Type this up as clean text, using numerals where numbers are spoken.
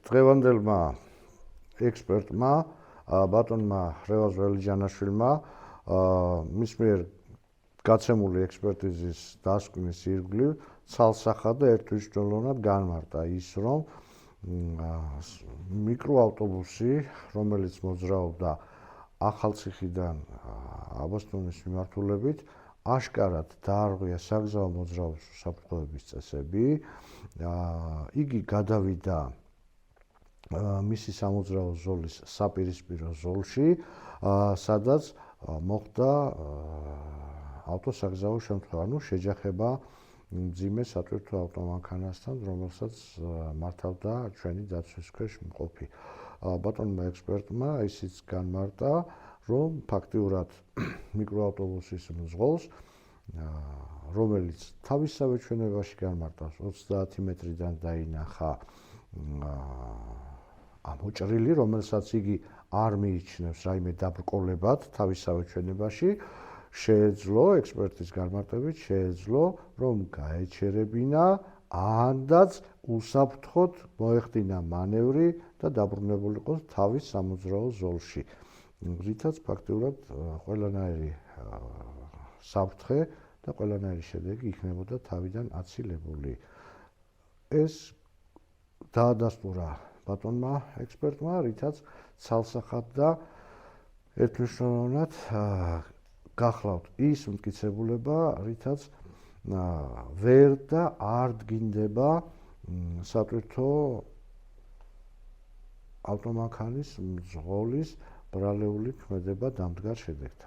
დღევანდელმა ექსპერტმა ბატონმა რევაზ ველიჯანაშვილმა მის მიერ გაცემული ექსპერტიზის დასკვნის ირგვლივ ცალსახად და ერთმნიშვნელოვნად განმარტა ის, რომ მიკროავტობუსი, რომელიც მოძრაობდა ახალციხიდან აბასთუმნის მიმართულებით, აშკარად დაარღვია საგზაო მოძრაობის უსაფრთხოების წესები. იგი გადავიდა მისი სამოძრაო ზოლის საპირისპირო ზოლში, სადაც მოხდა ავტოსაგზაო შემთხვევა, შეჯახება მძიმე სატვირთო ავტომანქანასთან, რომელსაც მართავდა ჩვენი დაცვის ქვეშ მყოფი. ბატონმა ექსპერტმა ისიც განმარტა, რომ ფაქტიურად მიკროავტობუსის მძღოლს, რომელიც თავისსავე ჩვენებაში განმარტავს 30 მეტრიდან დაინახა ამოჭრილი, რომელსაც იგი არ მიიჩნევს რაიმე დაბრკოლებად თავისსავე ჩვენებაში, შეეძლო ექსპერტის განმარტებით, რომ გაეჩერებინა ანდაც უსაფრთხოდ მოეხდინა მანევრი და დაბრუნებული იყოს თავის სამოძრაო ზოლში, რითაც ფაქტიურად ყველანაირი საფრთხე და ყველანაირი შედეგი იქნებოდა თავიდან აცილებული. ეს დაადასტურა ბატონმა ექსპერტმა, რითაც ცალსახად და ერთმნიშვნელოვნად გახლავთ ის მტკიცებულება, რითაც ვერ და არ დგინდება სატვირთო ავტომანქანის მძღოლის ბრალეული ქმედება დამდგარ შედეგთან.